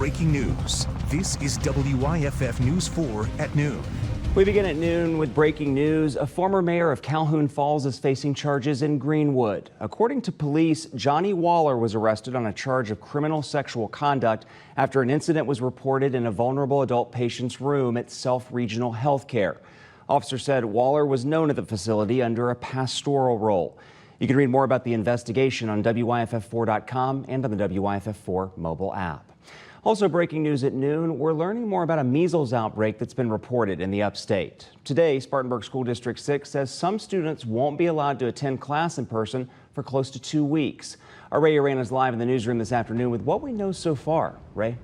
Breaking news. This is WYFF News 4 at noon. We begin at noon with breaking news. A former mayor of Calhoun Falls is facing charges in Greenwood. According to police, Johnny Waller was arrested on a charge of criminal sexual conduct after an incident was reported in a vulnerable adult patient's room at Self Regional Healthcare. Officers said Waller was known at the facility under a pastoral role. You can read more about the investigation on WYFF4.com and on the WYFF4 mobile app. Also breaking news at noon, we're learning more about a measles outbreak that's been reported in the upstate. Today, Spartanburg School District 6 says some students won't be allowed to attend class in person for close to 2 weeks. Our Ray Arana is live in the newsroom this afternoon with what we know so far. Ray?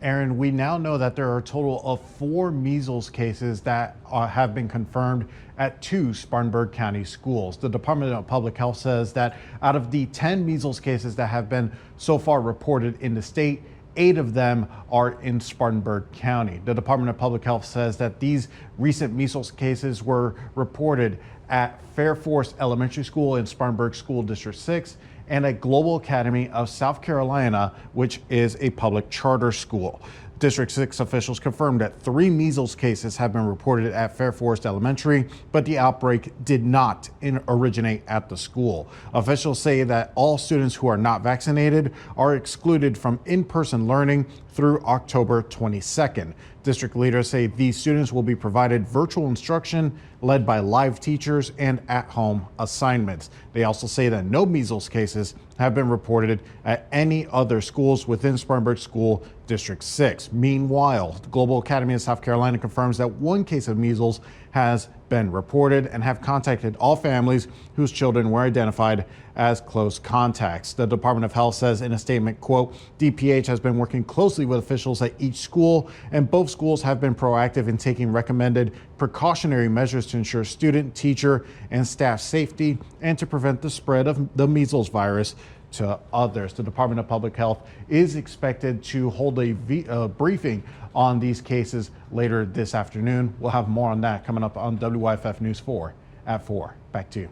Aaron, we now know that there are a total of 4 measles cases that have been confirmed at 2 Spartanburg County schools. The Department of Public Health says that out of the 10 measles cases that have been so far reported in the state, 8 of them are in Spartanburg County. The Department of Public Health says that these recent measles cases were reported at Fair Forest Elementary School in Spartanburg School District 6 and at Global Academy of South Carolina, which is a public charter school. District 6 officials confirmed that 3 measles cases have been reported at Fair Forest Elementary, but the outbreak did not originate at the school. Officials say that all students who are not vaccinated are excluded from in-person learning through October 22nd. District leaders say these students will be provided virtual instruction led by live teachers and at-home assignments. They also say that no measles cases have been reported at any other schools within Spartanburg School District 6. Meanwhile, the Global Academy of South Carolina confirms that 1 case of measles has been reported and have contacted all families whose children were identified as close contacts. The Department of Health says in a statement, quote, DPH has been working closely with officials at each school, and both schools have been proactive in taking recommended precautionary measures to ensure student, teacher, and staff safety and to prevent the spread of the measles virus to others. The Department of Public Health is expected to hold a briefing on these cases later this afternoon. We'll have more on that coming up on WYFF News 4 at 4. Back to you.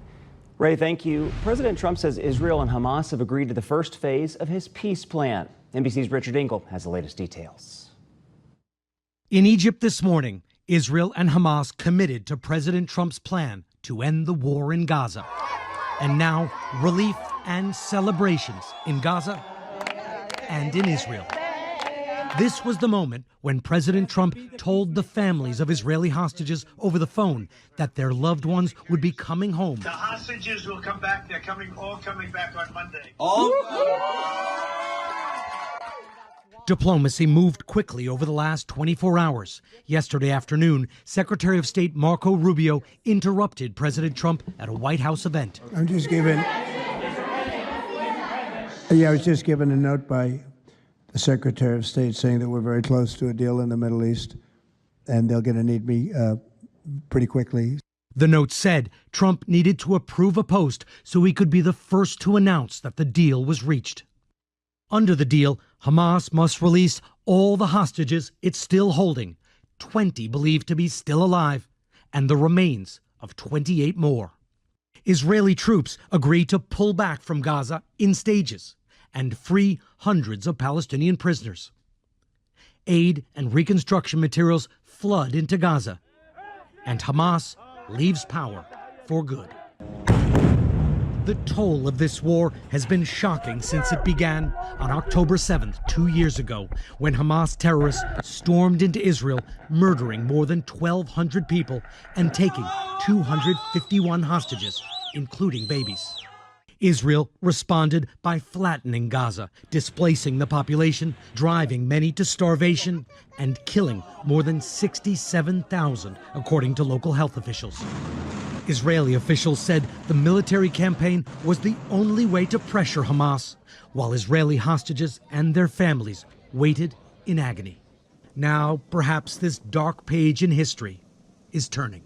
Ray, thank you. President Trump says Israel and Hamas have agreed to the first phase of his peace plan. NBC's Richard Engel has the latest details. In Egypt this morning, Israel and Hamas committed to President Trump's plan to end the war in Gaza. And now, relief and celebrations in Gaza and in Israel. This was the moment when President Trump told the families of Israeli hostages over the phone that their loved ones would be coming home. The hostages will come back. They're all coming back on Monday. Diplomacy moved quickly over the last 24 hours. Yesterday afternoon, Secretary of State Marco Rubio interrupted President Trump at a White House event. I was just given a note by the Secretary of State saying that we're very close to a deal in the Middle East, and they're going to need me pretty quickly. The note said Trump needed to approve a post so he could be the first to announce that the deal was reached. Under the deal, Hamas must release all the hostages it's still holding, 20 believed to be still alive, and the remains of 28 more. Israeli troops agree to pull back from Gaza in stages and free hundreds of Palestinian prisoners. Aid and reconstruction materials flood into Gaza, and Hamas leaves power for good. The toll of this war has been shocking since it began on October 7th, 2 years ago, when Hamas terrorists stormed into Israel, murdering more than 1,200 people and taking 251 hostages, including babies. Israel responded by flattening Gaza, displacing the population, driving many to starvation, and killing more than 67,000, according to local health officials. Israeli officials said the military campaign was the only way to pressure Hamas, while Israeli hostages and their families waited in agony. Now, perhaps this dark page in history is turning.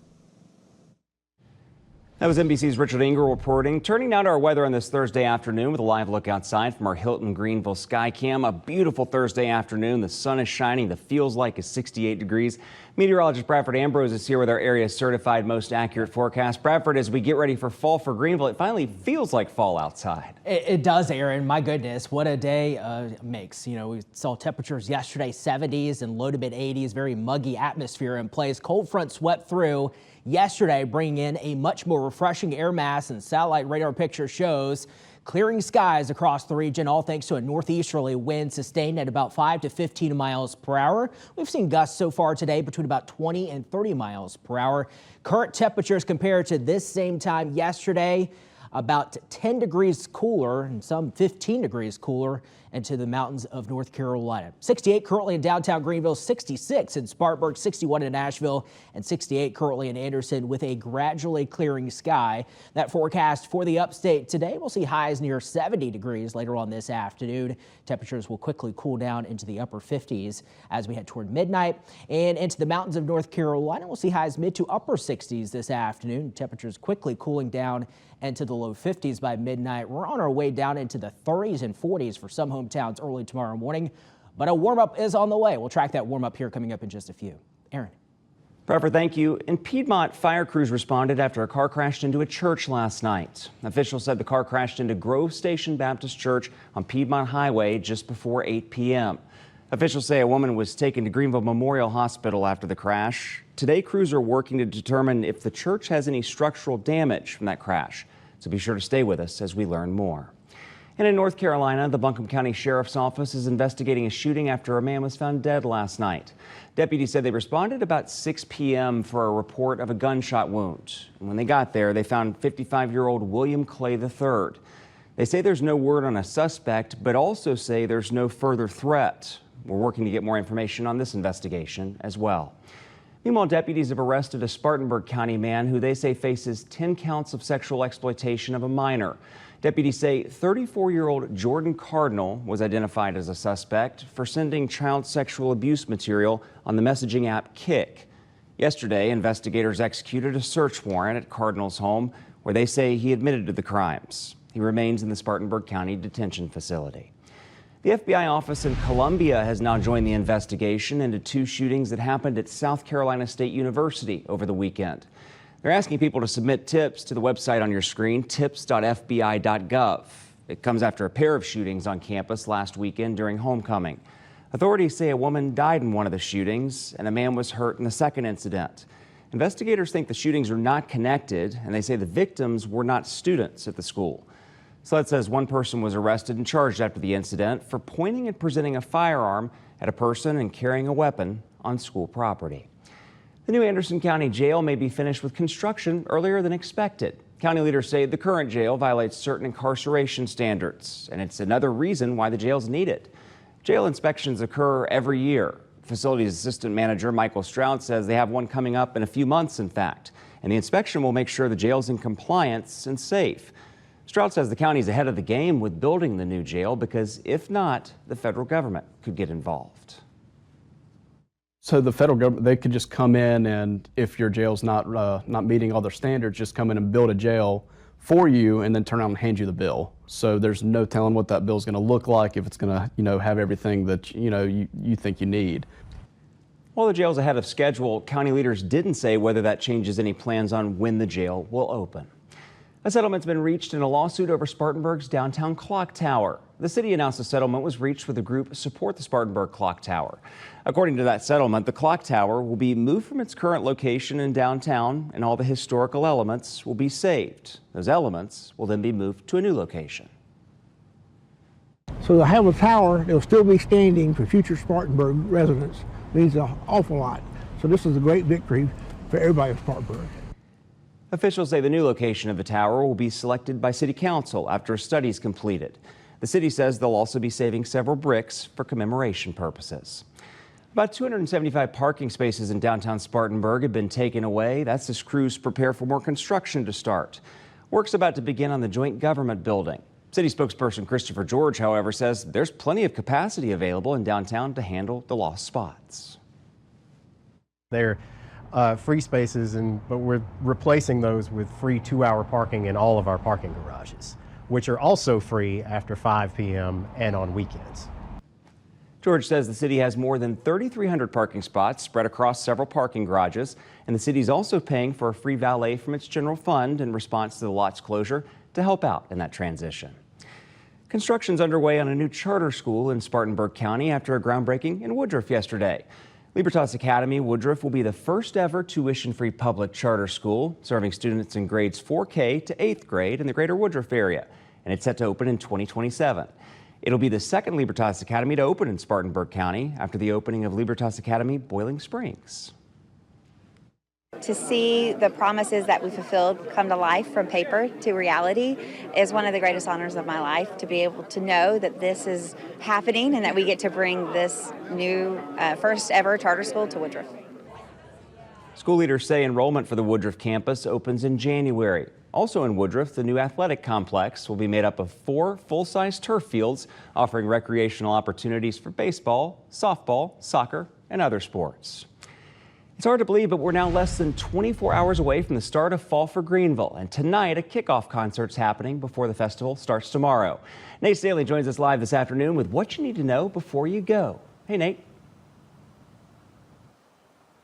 That was NBC's Richard Engel reporting. Turning now to our weather on this Thursday afternoon with a live look outside from our Hilton Greenville Skycam. A beautiful Thursday afternoon. The sun is shining. The feels like is 68 degrees. Meteorologist Bradford Ambrose is here with our area's certified most accurate forecast. Bradford, as we get ready for fall for Greenville, it finally feels like fall outside. It does, Aaron. My goodness, what a day makes. You know, we saw temperatures yesterday, 70s and low to mid 80s, very muggy atmosphere in place. Cold front swept through yesterday, bringing in a much more refreshing air mass, and satellite radar picture shows clearing skies across the region, all thanks to a northeasterly wind sustained at about 5 to 15 miles per hour. We've seen gusts so far today between about 20 and 30 miles per hour. Current temperatures compared to this same time yesterday, about 10 degrees cooler and some 15 degrees cooler into the mountains of North Carolina. 68 currently in downtown Greenville, 66 in Spartanburg, 61 in Nashville, and 68 currently in Anderson with a gradually clearing sky. That forecast for the upstate today, we'll see highs near 70 degrees later on this afternoon. Temperatures will quickly cool down into the upper 50s as we head toward midnight. And into the mountains of North Carolina, we'll see highs mid to upper 60s this afternoon. Temperatures quickly cooling down into the low 50s by midnight. We're on our way down into the 30s and 40s for some hometowns early tomorrow morning, but a warm-up is on the way. We'll track that warm-up here coming up in just a few. Aaron. Bradford, thank you. In Piedmont, fire crews responded after a car crashed into a church last night. Officials said the car crashed into Grove Station Baptist Church on Piedmont Highway just before 8 p.m. Officials say a woman was taken to Greenville Memorial Hospital after the crash. Today, crews are working to determine if the church has any structural damage from that crash. So be sure to stay with us as we learn more. And in North Carolina, the Buncombe County Sheriff's Office is investigating a shooting after a man was found dead last night. Deputies said they responded about 6 p.m. for a report of a gunshot wound. And when they got there, they found 55-year-old William Clay III. They say there's no word on a suspect, but also say there's no further threat. We're working to get more information on this investigation as well. Meanwhile, deputies have arrested a Spartanburg County man who they say faces 10 counts of sexual exploitation of a minor. Deputies say 34-year-old Jordan Cardinal was identified as a suspect for sending child sexual abuse material on the messaging app Kik. Yesterday, investigators executed a search warrant at Cardinal's home where they say he admitted to the crimes. He remains in the Spartanburg County Detention Facility. The FBI office in Columbia has now joined the investigation into 2 shootings that happened at South Carolina State University over the weekend. They're asking people to submit tips to the website on your screen, tips.fbi.gov. It comes after a pair of shootings on campus last weekend during homecoming. Authorities say a woman died in one of the shootings and a man was hurt in the second incident. Investigators think the shootings are not connected, and they say the victims were not students at the school. SLED says one person was arrested and charged after the incident for pointing and presenting a firearm at a person and carrying a weapon on school property. The new Anderson County Jail may be finished with construction earlier than expected. County leaders say the current jail violates certain incarceration standards, and it's another reason why the jail's needed. Jail inspections occur every year. Facilities Assistant Manager Michael Stroud says they have one coming up in a few months, in fact, and the inspection will make sure the jail's in compliance and safe. Stroud says the county is ahead of the game with building the new jail because if not, the federal government could get involved. So the federal government, they could just come in and if your jail's not meeting all their standards, just come in and build a jail for you and then turn around and hand you the bill. So there's no telling what that bill is going to look like, if it's going to, have everything that, you think you need. While the jail's ahead of schedule, county leaders didn't say whether that changes any plans on when the jail will open. A settlement's been reached in a lawsuit over Spartanburg's downtown clock tower. The city announced a settlement was reached with a group Support the Spartanburg Clock Tower. According to that settlement, the clock tower will be moved from its current location in downtown and all the historical elements will be saved. Those elements will then be moved to a new location. So to have a tower that will still be standing for future Spartanburg residents means an awful lot. So this is a great victory for everybody in Spartanburg. Officials say the new location of the tower will be selected by City Council after a study is completed. The city says they'll also be saving several bricks for commemoration purposes. About 275 parking spaces in downtown Spartanburg have been taken away. That's as crews prepare for more construction to start. Work's about to begin on the joint government building. City spokesperson Christopher George, however, says there's plenty of capacity available in downtown to handle the lost spots. They're free spaces, but we're replacing those with free 2-hour parking in all of our parking garages, which are also free after 5 p.m. and on weekends. George says the city has more than 3,300 parking spots spread across several parking garages, and the city is also paying for a free valet from its general fund in response to the lot's closure to help out in that transition. Construction's underway on a new charter school in Spartanburg County after a groundbreaking in Woodruff yesterday. Libertas Academy Woodruff will be the first ever tuition-free public charter school, serving students in grades 4K to 8th grade in the greater Woodruff area, and it's set to open in 2027. It'll be the second Libertas Academy to open in Spartanburg County after the opening of Libertas Academy Boiling Springs. To see the promises that we fulfilled come to life from paper to reality is one of the greatest honors of my life, to be able to know that this is happening and that we get to bring this new first ever charter school to Woodruff. School leaders say enrollment for the Woodruff campus opens in January. Also in Woodruff, the new athletic complex will be made up of 4 full-size turf fields, offering recreational opportunities for baseball, softball, soccer, and other sports. It's hard to believe, but we're now less than 24 hours away from the start of Fall for Greenville, and tonight a kickoff concert's happening before the festival starts tomorrow. Nate Staley joins us live this afternoon with what you need to know before you go. Hey, Nate.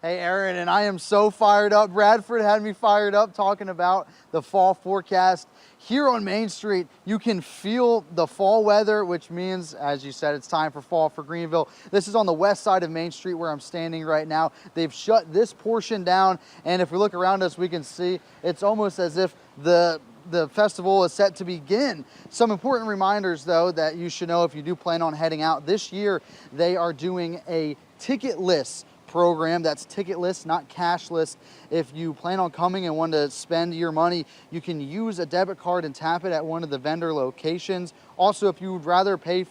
Hey, Aaron, and I am so fired up. Bradford had me fired up talking about the fall forecast. Here on Main Street, you can feel the fall weather, which means, as you said, it's time for Fall for Greenville. This is on the west side of Main Street where I'm standing right now. They've shut this portion down, and if we look around us, we can see it's almost as if the festival is set to begin. Some important reminders, though, that you should know if you do plan on heading out. This year, they are doing a ticketless program. That's ticketless, not cashless. If you plan on coming and want to spend your money, you can use a debit card and tap it at one of the vendor locations. Also, if you would rather pay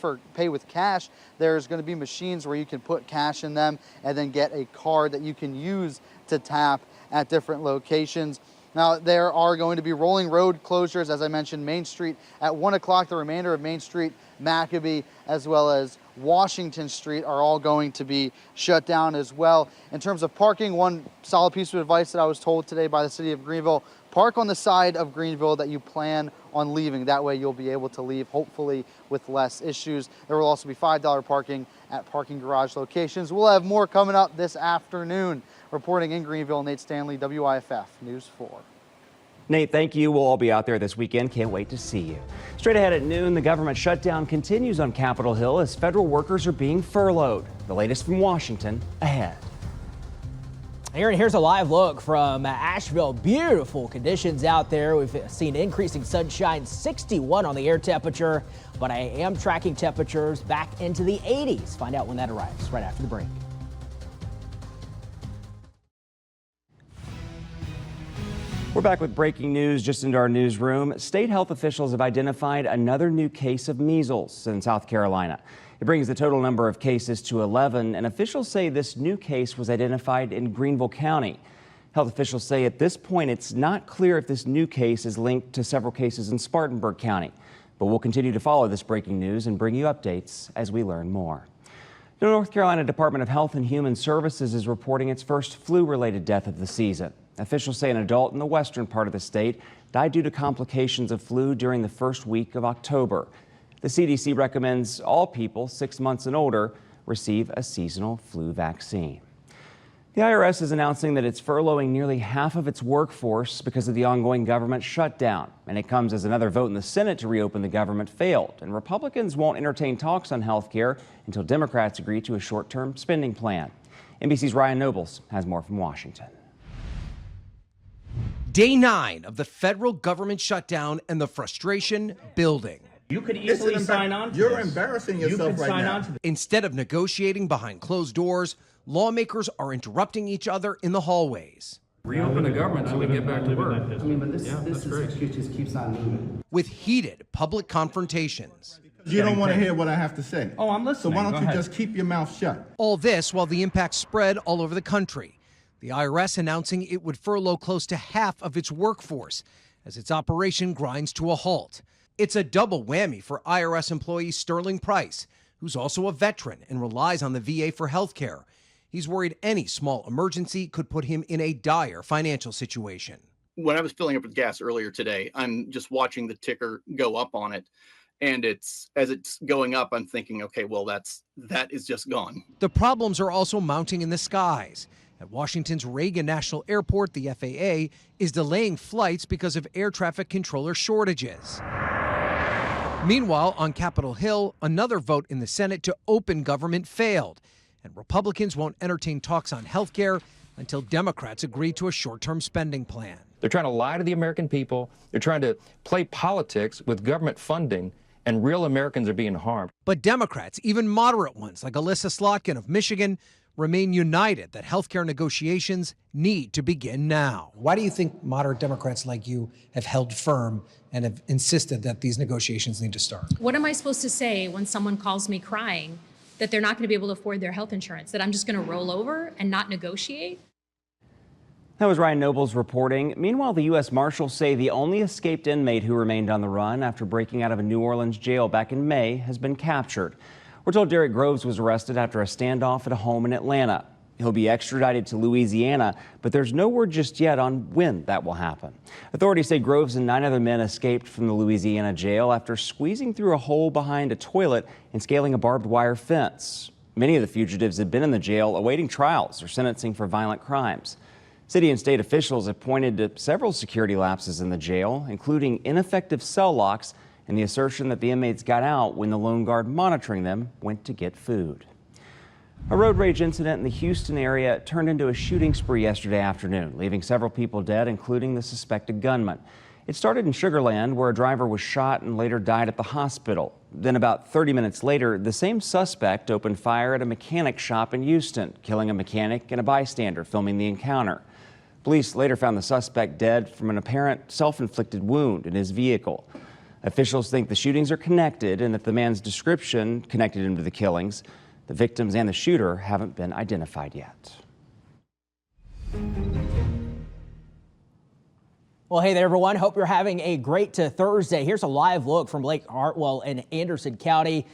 with cash, there's going to be machines where you can put cash in them and then get a card that you can use to tap at different locations. Now, there are going to be rolling road closures, as I mentioned, Main Street at 1 o'clock, the remainder of Main Street, Maccabee, as well as Washington Street are all going to be shut down as well. In terms of parking, one solid piece of advice that I was told today by the city of Greenville, park on the side of Greenville that you plan on leaving. That way you'll be able to leave, hopefully, with less issues. There will also be $5 parking at parking garage locations. We'll have more coming up this afternoon. Reporting in Greenville, Nate Stanley, WYFF News 4. Nate, thank you. We'll all be out there this weekend. Can't wait to see you. Straight ahead at noon, the government shutdown continues on Capitol Hill as federal workers are being furloughed. The latest from Washington ahead. Aaron, here's a live look from Asheville. Beautiful conditions out there. We've seen increasing sunshine, 61 on the air temperature, but I am tracking temperatures back into the 80s. Find out when that arrives right after the break. We're back with breaking news just into our newsroom. State health officials have identified another new case of measles in South Carolina. It brings the total number of cases to 11, and officials say this new case was identified in Greenville County. Health officials say at this point it's not clear if this new case is linked to several cases in Spartanburg County. But we'll continue to follow this breaking news and bring you updates as we learn more. The North Carolina Department of Health and Human Services is reporting its first flu-related death of the season. Officials say an adult in the western part of the state died due to complications of flu during the first week of October. The CDC recommends all people 6 months and older receive a seasonal flu vaccine. The IRS is announcing that it's furloughing nearly half of its workforce because of the ongoing government shutdown. And it comes as another vote in the Senate to reopen the government failed. And Republicans won't entertain talks on health care until Democrats agree to a short-term spending plan. NBC's Ryan Nobles has more from Washington. Day 9 of the federal government shutdown and the frustration building. You could easily sign on to this. You're embarrassing yourself right now. Instead of negotiating behind closed doors, lawmakers are interrupting each other in the hallways. Reopen the government so we get back to work. I mean, but this execute just keeps on moving. With heated public confrontations. You don't want to hear what I have to say. Oh, I'm listening. So why don't you just keep your mouth shut? All this while the impact spread all over the country. The IRS announcing it would furlough close to half of its workforce as its operation grinds to a halt. It's a double whammy for IRS employee Sterling Price, who's also a veteran and relies on the VA for health care. He's worried any small emergency could put him in a dire financial situation. When I was filling up with gas earlier today, I'm just watching the ticker go up on it. And as it's going up, I'm thinking, okay, well, that is just gone. The problems are also mounting in the skies. At Washington's Reagan National Airport, the FAA is delaying flights because of air traffic controller shortages. Meanwhile, on Capitol Hill, another vote in the Senate to open government failed, and Republicans won't entertain talks on health care until Democrats agree to a short-term spending plan. They're trying to lie to the American people. They're trying to play politics with government funding, and real Americans are being harmed. But Democrats, even moderate ones like Alyssa Slotkin of Michigan, remain united that health care negotiations need to begin now. Why do you think moderate Democrats like you have held firm and have insisted that these negotiations need to start? What am I supposed to say when someone calls me crying that they're not going to be able to afford their health insurance, that I'm just going to roll over and not negotiate? That was Ryan Nobles reporting. Meanwhile, the U.S. Marshals say the only escaped inmate who remained on the run after breaking out of a New Orleans jail back in May has been captured. We're told Derek Groves was arrested after a standoff at a home in Atlanta. He'll be extradited to Louisiana, but there's no word just yet on when that will happen. Authorities say Groves and 9 other men escaped from the Louisiana jail after squeezing through a hole behind a toilet and scaling a barbed wire fence. Many of the fugitives had been in the jail awaiting trials or sentencing for violent crimes. City and state officials have pointed to several security lapses in the jail, including ineffective cell locks and the assertion that the inmates got out when the lone guard monitoring them went to get food. A road rage incident in the Houston area turned into a shooting spree yesterday afternoon, leaving several people dead, including the suspected gunman. It started in Sugar Land, where a driver was shot and later died at the hospital. Then about 30 minutes later, the same suspect opened fire at a mechanic shop in Houston, killing a mechanic and a bystander filming the encounter. Police later found the suspect dead from an apparent self-inflicted wound in his vehicle. Officials think the shootings are connected and that the man's description connected him to the killings. The victims and the shooter haven't been identified yet. Well, hey there, everyone. Hope you're having a great Thursday. Here's a live look from Lake Hartwell in Anderson County.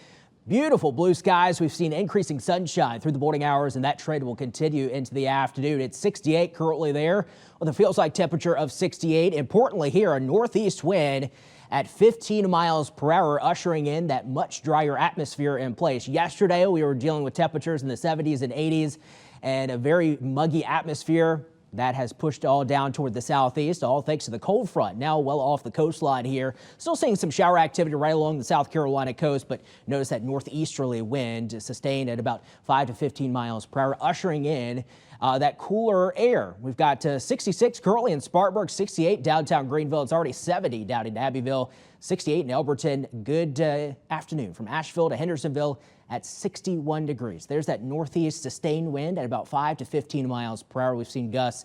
Beautiful blue skies. We've seen increasing sunshine through the morning hours, and that trend will continue into the afternoon. It's 68 currently there with a feels like temperature of 68. Importantly here, a northeast wind at 15 miles per hour, ushering in that much drier atmosphere in place. Yesterday, we were dealing with temperatures in the 70s and 80s and a very muggy atmosphere. That has pushed all down toward the southeast, all thanks to the cold front, now well off the coastline here. Still seeing some shower activity right along the South Carolina coast, but notice that northeasterly wind sustained at about 5 to 15 miles per hour, ushering in that cooler air. We've got 66 currently in Spartanburg, 68 downtown Greenville. It's already 70 down in Abbeville, 68 in Elberton. Good afternoon from Asheville to Hendersonville at 61 degrees. There's that northeast sustained wind at about 5 to 15 miles per hour. We've seen gusts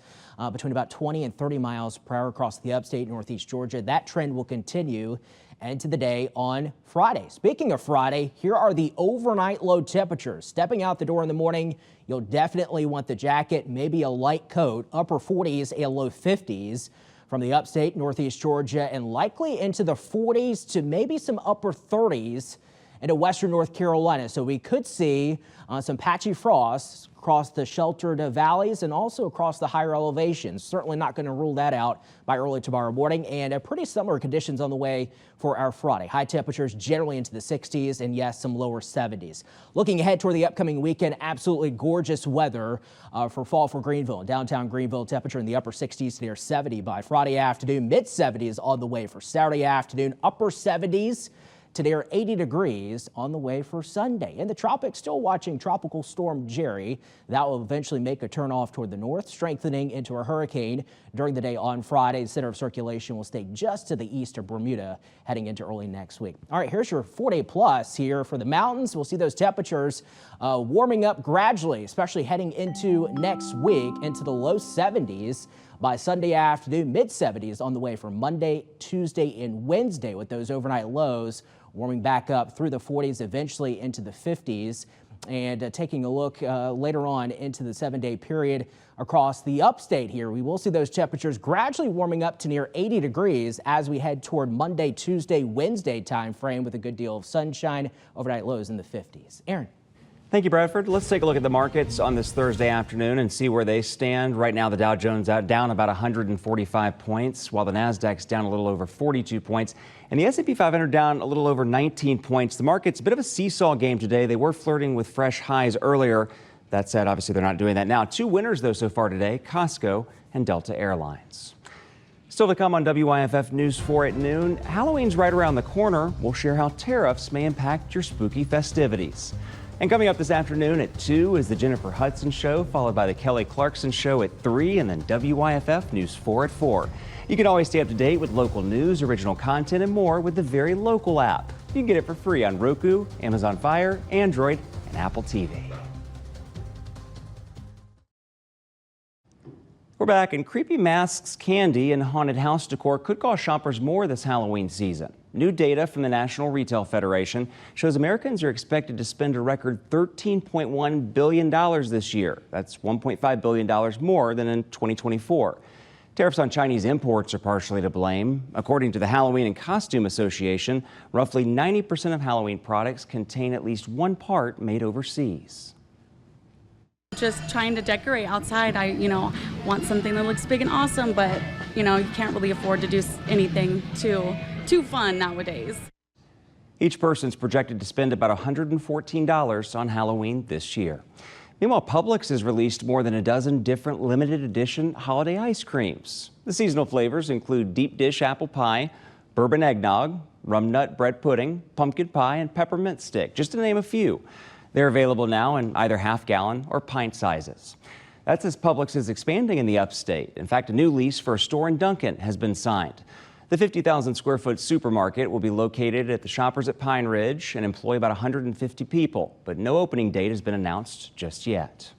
between about 20 and 30 miles per hour across the upstate northeast Georgia. That trend will continue into the day on Friday. Speaking of Friday, here are the overnight low temperatures. Stepping out the door in the morning, you'll definitely want the jacket, maybe a light coat, upper 40s and low 50s. From the upstate northeast Georgia and likely into the 40s to maybe some upper 30s into western North Carolina. So we could see some patchy frosts across the sheltered valleys and also across the higher elevations. Certainly not going to rule that out by early tomorrow morning, and pretty similar conditions on the way for our Friday. High temperatures generally into the 60s and yes, some lower 70s. Looking ahead toward the upcoming weekend, absolutely gorgeous weather for fall for Greenville. Downtown Greenville, temperature in the upper 60s to near 70 by Friday afternoon, mid 70s on the way for Saturday afternoon, upper 70s to near 80 degrees on the way for Sunday. In the tropics, still watching Tropical Storm Jerry. That will eventually make a turn off toward the north, strengthening into a hurricane during the day on Friday. The center of circulation will stay just to the east of Bermuda heading into early next week. All right, here's your 4-day plus here for the mountains. We'll see those temperatures warming up gradually, especially heading into next week into the low 70s. By Sunday afternoon, mid 70s on the way for Monday, Tuesday, and Wednesday, with those overnight lows warming back up through the 40s, eventually into the 50s. And taking a look later on into the 7-day period across the upstate here, we will see those temperatures gradually warming up to near 80 degrees as we head toward Monday, Tuesday, Wednesday time frame with a good deal of sunshine, overnight lows in the 50s. Aaron. Thank you, Bradford. Let's take a look at the markets on this Thursday afternoon and see where they stand. Right now, the Dow Jones down about 145 points, while the Nasdaq's down a little over 42 points, and the S&P 500 down a little over 19 points. The market's a bit of a seesaw game today. They were flirting with fresh highs earlier. That said, obviously, they're not doing that now. Two winners, though, so far today, Costco and Delta Airlines. Still to come on WYFF News 4 at noon, Halloween's right around the corner. We'll share how tariffs may impact your spooky festivities. And coming up this afternoon at 2 is the Jennifer Hudson Show, followed by the Kelly Clarkson Show at 3, and then WYFF News 4 at 4. You can always stay up to date with local news, original content, and more with the Very Local app. You can get it for free on Roku, Amazon Fire, Android, and Apple TV. We're back, and creepy masks, candy, and haunted house decor could cost shoppers more this Halloween season. New data from the National Retail Federation shows Americans are expected to spend a record $13.1 billion this year. That's $1.5 billion more than in 2024. Tariffs on Chinese imports are partially to blame. According to the Halloween and Costume Association, roughly 90% of Halloween products contain at least one part made overseas. Just trying to decorate outside. I want something that looks big and awesome, but, you can't really afford to do anything too fun nowadays. Each person's projected to spend about $114 on Halloween this year. Meanwhile, Publix has released more than a dozen different limited edition holiday ice creams. The seasonal flavors include deep dish apple pie, bourbon eggnog, rum nut bread pudding, pumpkin pie, and peppermint stick, just to name a few. They're available now in either half-gallon or pint sizes. That's as Publix is expanding in the upstate. In fact, a new lease for a store in Duncan has been signed. The 50,000 square foot supermarket will be located at the Shoppers at Pine Ridge and employ about 150 people, but no opening date has been announced just yet.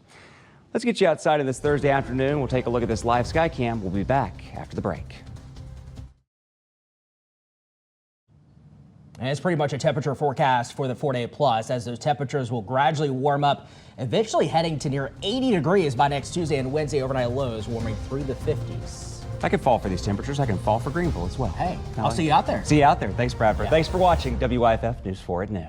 Let's get you outside on this Thursday afternoon. We'll take a look at this live sky cam. We'll be back after the break. And it's pretty much a temperature forecast for the 4-day plus, as those temperatures will gradually warm up, eventually heading to near 80 degrees by next Tuesday and Wednesday. Overnight lows warming through the 50s. I can fall for these temperatures. I can fall for Greenville as well. Hey, I'll see you out there. See you out there. Thanks, Bradford. Yeah. Thanks for watching WYFF News 4 at noon.